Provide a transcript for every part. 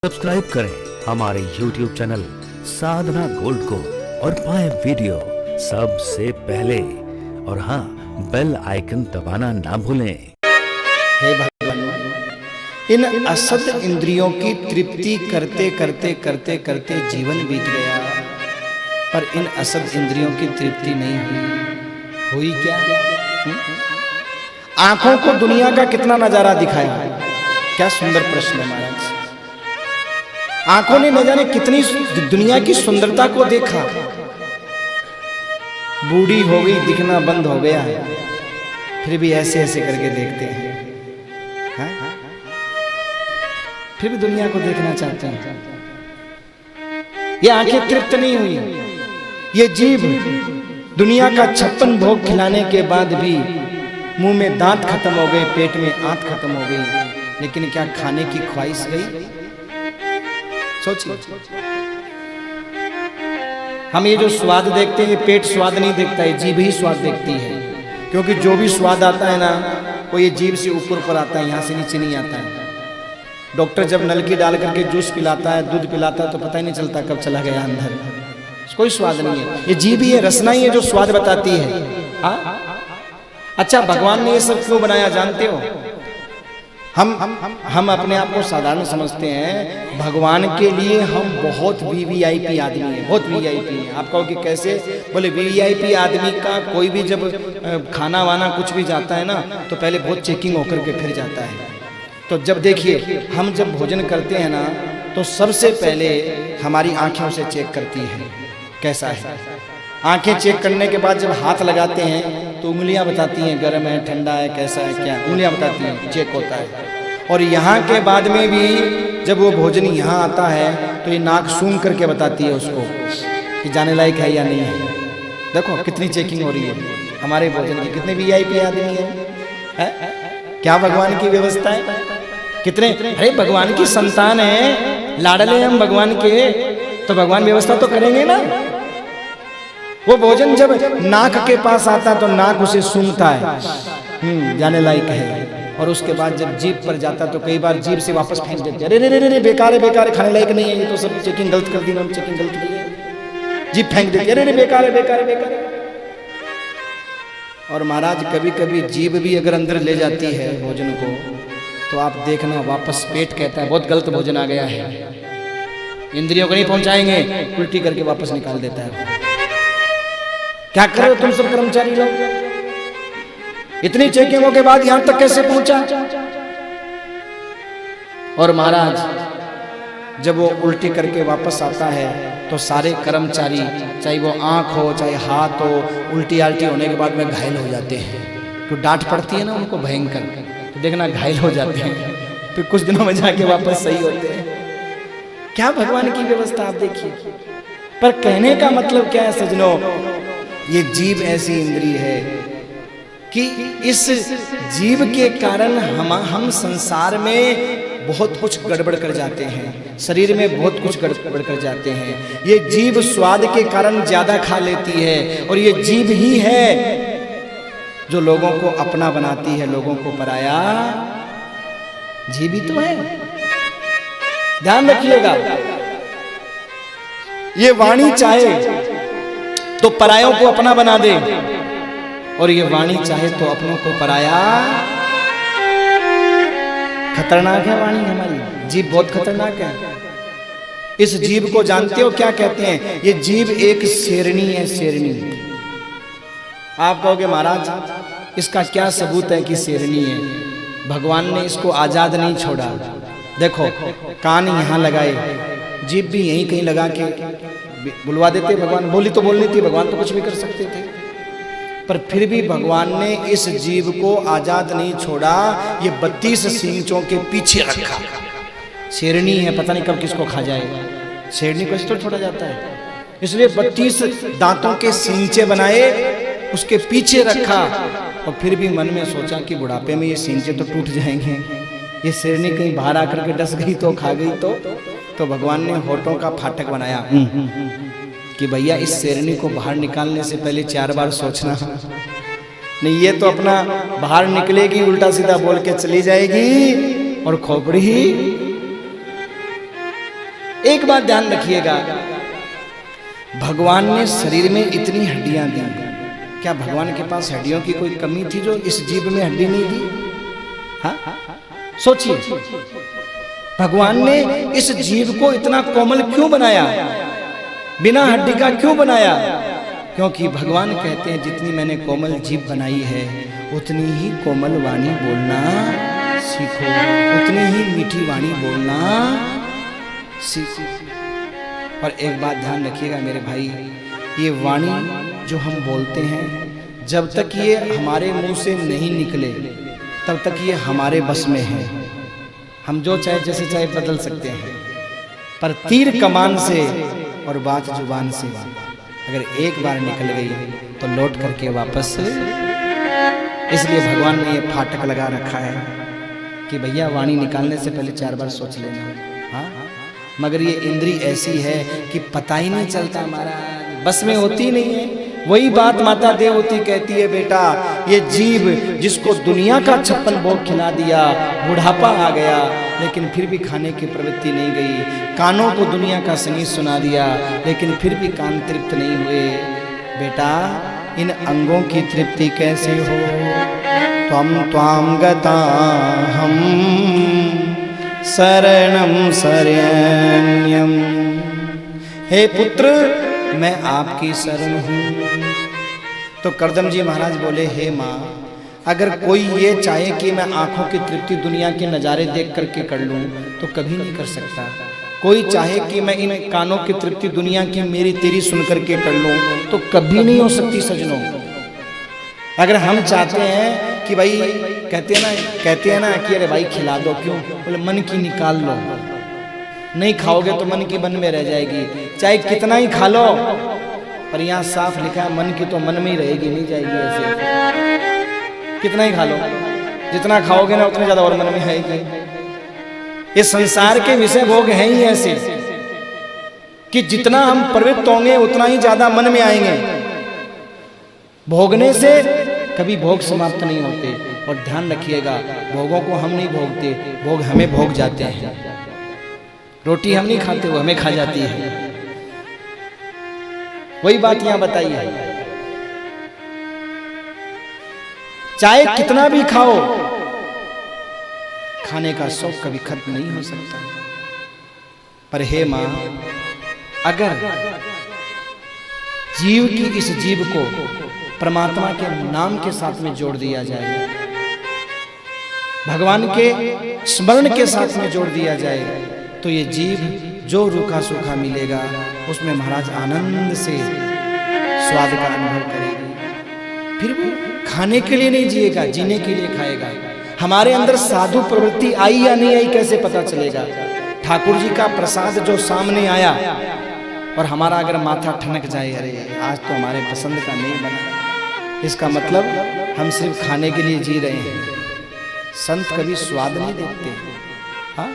Subscribe करें हमारे YouTube channel साधना gold को और पाएं वीडियो सबसे पहले। और हाँ, बेल आइकन दबाना ना भूलें। हे भगवान, इन असद इंद्रियों की तृप्ति करते करते करते करते जीवन बीत गया, पर इन असद इंद्रियों की तृप्ति नहीं हुई क्या? आंखों को दुनिया का कितना नजारा दिखाया, क्या सुंदर प्रश्न है महाराज। आंखों ने न जाने कितनी दुनिया की सुंदरता को देखा, बूढ़ी हो गई, दिखना बंद हो गया है, फिर भी ऐसे ऐसे करके देखते हैं, फिर भी दुनिया को देखना चाहते हैं। ये आंखें तृप्त नहीं हुई, ये जीभ दुनिया का 56 भोग खिलाने के बाद भी मुंह में दांत खत्म हो गए, पेट में आंत खत्म हो गई, लेकिन क्या खाने की ख्वाहिश गई? सोचिए, हम ये जो स्वाद देखते हैं, पेट स्वाद नहीं देखता है, जीभ ही स्वाद देखती है। क्योंकि जो भी स्वाद आता है ना, वो ये जीभ से ऊपर ऊपर आता है, यहाँ से नीचे नहीं आता है। डॉक्टर जब नलकी डाल करके जूस पिलाता है, दूध पिलाता है, तो पता ही नहीं चलता कब चला गया अंदर, कोई स्वाद नहीं है। ये जीभ ही है, रसना ही है जो स्वाद बताती है। अच्छा, भगवान ने ये सब क्यों बनाया जानते हो? हम अपने आप को साधारण समझते हैं, भगवान के लिए हम बहुत वीवीआईपी आदमी हैं, बहुत वीवीआईपी हैं। आप कहो कि कैसे? बोले वीवीआईपी आदमी का कोई भी जब खाना वाना कुछ भी जाता है ना, तो पहले बहुत चेकिंग होकर के फिर जाता है। तो जब देखिए, हम जब भोजन करते हैं ना, तो सबसे पहले हमारी आंखें उसे चेक करती हैं कैसा है। आंखें चेक करने के बाद जब हाथ लगाते हैं तो उंगलियां बताती हैं गर्म है, ठंडा है, कैसा है, क्या, उंगलियां बताती हैं, चेक होता है। और यहाँ के बाद में भी जब वो भोजन यहाँ आता है तो ये नाक सूंघ करके बताती है उसको कि जाने लायक है या नहीं है। देखो कितनी चेकिंग हो रही है हमारे भोजन की, कितने वीआईपी आदमी है? क्या भगवान की व्यवस्था है? कितने, अरे भगवान की संतान है, लाडले हम भगवान के, तो भगवान व्यवस्था तो करेंगे ना। वो भोजन जब नाक के पास आता तो नाक उसे सूंघता है, जाने लायक है। और उसके बाद जब जीभ पर जाता तो कई बार जीभ से वापस फेंक देते, अरे रे रे बेकार है, बेकार है, खाने लायक नहीं है, ये तो सब चेकिंग गलत कर दी, हम चेकिंग गलत की है, जीभ फेंक देती, अरे रे बेकार है, बेकार है, बेकार है। और महाराज कभी कभी जीभ भी अगर अंदर ले जाती है भोजन को, तो आप देखना वापस पेट कहता है बहुत गलत भोजन आ गया है, इंद्रियों को नहीं पहुंचाएंगे, उल्टी करके वापस निकाल देता है। क्या कर रहे हो तुम सब कर्मचारी लोग? इतनी चेकिंगों के बाद यहां तक कैसे पहुंचा? और महाराज जब वो उल्टी करके वापस आता है तो सारे कर्मचारी, चाहे वो आंख हो चाहे हाथ हो, उल्टी आल्टी होने के बाद में घायल हो जाते हैं। तो डांट पड़ती है ना उनको भयंकर, तो देखना घायल हो जाते हैं, फिर कुछ दिनों में जाके वापस सही होते हैं। क्या भगवान की व्यवस्था आप देखिए। पर कहने का मतलब क्या है सजनों, ये जीभ ऐसी इंद्री है कि इस जीव के कारण हम संसार में बहुत कुछ गड़बड़ कर जाते हैं, शरीर में बहुत कुछ गड़बड़ कर जाते हैं। ये जीव स्वाद के कारण ज्यादा खा लेती है, और ये जीव ही है जो लोगों को अपना बनाती है, लोगों को पराया। जीव ही तो है, ध्यान रखिएगा। ये वाणी चाहे तो परायों को अपना बना दे, और ये वाणी चाहे तो अपनों को पराया। खतरनाक है वाणी हमारी, जीभ बहुत खतरनाक है। इस जीभ को जानते हो क्या कहते हैं? ये जीभ एक शेरनी है, शेरनी। आप कहोगे महाराज इसका क्या सबूत है कि शेरनी है? भगवान ने इसको आजाद नहीं छोड़ा। देखो, कान यहाँ लगाए, जीभ भी यहीं कहीं लगा के बुलवा देते भगवान, बोली तो बोलनी थी, भगवान तो कुछ भी कर सकते थे, पर फिर भी भगवान ने इस जीव को आजाद नहीं छोड़ा, ये 32 सींचों के पीछे रखा। शेरनी है, पता नहीं कब किसको खा जाएगा, शेरनी को तो छोड़ा जाता है, इसलिए 32 दांतों के सींचे बनाए, उसके पीछे रखा। और फिर भी मन में सोचा कि बुढ़ापे में ये सींचे तो टूट जाएंगे, ये शेरनी कहीं बाहर आकर के डस गई तो, खा गई तो भगवान ने होठों का फाटक बनाया कि भैया इस शेरनी को बाहर निकालने से पहले 4 बार सोचना, नहीं ये तो अपना बाहर निकलेगी, उल्टा सीधा बोल के चली जाएगी, और खोपड़ी एक बात ध्यान रखिएगा, भगवान ने शरीर में इतनी हड्डियां दी, क्या भगवान के पास हड्डियों की कोई कमी थी जो इस जीव में हड्डी नहीं दी? हाँ, सोचिए, भगवान ने इस जीव को इतना कोमल क्यों बनाया, बिना हड्डी का क्यों बनाया? क्योंकि भगवान कहते हैं जितनी मैंने कोमल जीव बनाई है उतनी ही कोमल वाणी बोलना सीखो, उतनी ही मीठी वाणी बोलना सीखो। और एक बात ध्यान रखिएगा मेरे भाई, ये वाणी जो हम बोलते हैं, जब तक ये हमारे मुंह से नहीं निकले तब तक ये हमारे बस में है। हम जो चाहे जैसे चाहे बदल सकते हैं, पर तीर कमान से और बात जुबान से अगर एक बार निकल गई तो लौट करके वापस, इसलिए भगवान ने ये फाटक लगा रखा है कि भैया वाणी निकालने से पहले 4 बार सोच लेना। हाँ, मगर ये इंद्री ऐसी है कि पता ही नहीं चलता, हमारा बस में होती नहीं है। वही बात माता देवती कहती है, बेटा ये जीव जिसको दुनिया का 56 भोग खिला दिया, बुढ़ापा आ गया लेकिन फिर भी खाने की प्रवृत्ति नहीं गई, कानों को दुनिया का संगीत सुना दिया लेकिन फिर भी कान तृप्त नहीं हुए, बेटा इन अंगों की तृप्ति कैसे हो? त्वं त्वां गता हम शरणं शरण्यम। हे पुत्र, मैं आपकी शरण हूँ। तो करदम जी महाराज बोले, हे माँ, अगर कोई ये चाहे कि मैं आंखों की तृप्ति दुनिया के नज़ारे देख करके कर लूँ तो कभी नहीं कर सकता। कोई चाहे कि मैं इन कानों की तृप्ति दुनिया की मेरी तेरी सुन करके कर लूँ तो कभी नहीं हो सकती सजनों। अगर हम चाहते हैं कि भाई कहते हैं ना कि अरे भाई खिला दो, क्यों? बोले मन की निकाल लो, नहीं खाओगे तो मन की मन में रह जाएगी, चाहे कितना ही खा लो, पर यहाँ साफ लिखा है मन की तो मन में ही रहेगी, नहीं जाएगी ऐसे। कितना ही खा लो, जितना खाओगे ना उतना ज्यादा और मन में आएगी। ये संसार के विषय भोग हैं ही ऐसे कि जितना हम प्रवृत्त होंगे उतना ही ज्यादा मन में आएंगे। भोगने से कभी भोग समाप्त नहीं होते। और ध्यान रखिएगा, भोगों को हम नहीं भोगते, भोग हमें भोग जाते हैं। रोटी हम नहीं खाते, वो हमें खा जाती है। वही बात यहां बताई है, चाहे कितना भी खाओ, खाने का शौक कभी खत्म नहीं हो सकता। पर हे मां, अगर जीव की इस जीव को परमात्मा के नाम के साथ में जोड़ दिया जाए, भगवान के स्मरण के साथ में जोड़ दिया जाए, तो ये जीव जो रूखा सूखा मिलेगा उसमें महाराज आनंद से स्वाद का अनुभव करेगी। फिर वो खाने के लिए नहीं जिएगा, जीने के लिए खाएगा। हमारे अंदर साधु प्रवृत्ति आई या नहीं आई कैसे पता चलेगा? ठाकुर जी का प्रसाद जो सामने आया और हमारा अगर माथा ठनक जाए, अरे आज तो हमारे पसंद का नहीं बना, इसका मतलब हम सिर्फ खाने के लिए जी रहे हैं। संत कभी स्वाद नहीं देखते, हाँ?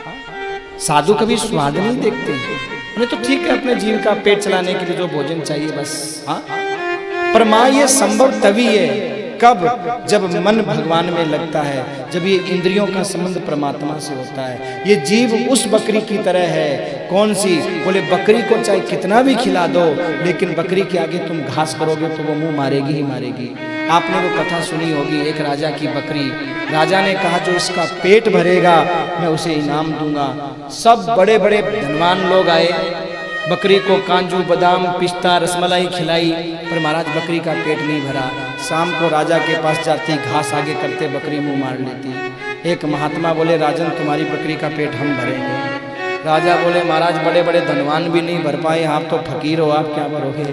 साधु कभी स्वाद नहीं देखते। उन्हें तो ठीक है अपने जीव का पेट चलाने के लिए जो भोजन चाहिए बस, हाँ? पर माँ ये संभव तभी है कब? जब मन भगवान में लगता है, जब ये इंद्रियों का संबंध परमात्मा से होता है। ये जीव उस बकरी की तरह है। कौन सी? बोले बकरी को चाहे कितना भी खिला दो, लेकिन बकरी के आगे तुम घास करोगे तो वो मुंह मारेगी ही मारेगी। आपने वो कथा सुनी होगी, एक राजा की बकरी। राजा ने कहा जो इसका पेट भरेगा मैं उसे इनाम दूंगा। सब बड़े बड़े धनवान लोग आए, बकरी को कांजू बादाम पिस्ता रसमलाई खिलाई, पर महाराज बकरी का पेट नहीं भरा। शाम को राजा के पास जाती, घास आगे करते, बकरी मुंह मार लेती। एक महात्मा बोले राजन तुम्हारी बकरी का पेट हम भरेंगे। राजा बोले महाराज बड़े बड़े धनवान भी नहीं भर पाए, आप तो फकीर हो, आप क्या भरोगे?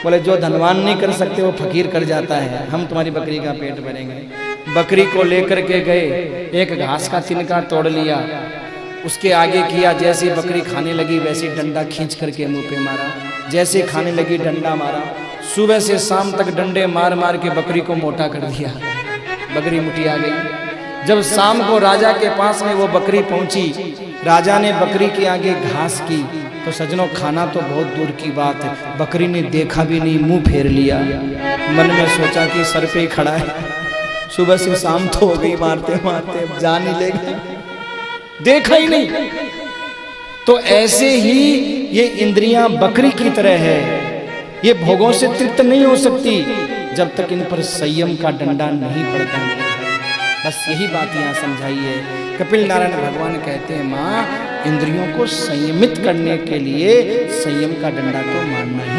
बोले जो धनवान नहीं कर सकते वो फकीर कर जाता है, हम तुम्हारी बकरी का पेट भरेंगे। बकरी को लेकर के गए, एक घास का तिनका तोड़ लिया, उसके आगे किया, जैसे बकरी खाने लगी वैसे डंडा खींच करके मुंह पे मारा। जैसे खाने लगी डंडा मारा। सुबह से शाम तक डंडे मार मार के बकरी को मोटा कर दिया। बकरी मुटी आ गई। जब शाम को राजा के पास में वो बकरी पहुंची, राजा ने बकरी के आगे घास की, तो सजनों खाना तो बहुत दूर की बात है, बकरी ने देखा भी नहीं, मुंह फेर लिया। मन में सोचा कि सर पे ही खड़ा है, सुबह से शाम तो हो गई मारते मारते, अब जान ही लेगा, देखा ही नहीं। तो ऐसे ही ये इंद्रियां बकरी की तरह है, ये भोगों से तृप्त नहीं हो सकती जब तक इन पर संयम का डंडा नहीं पड़ता। बस यही बात यहाँ समझाई है। कपिल नारायण भगवान कहते हैं, माँ इंद्रियों को संयमित करने के लिए संयम का डंडा तो मानना ही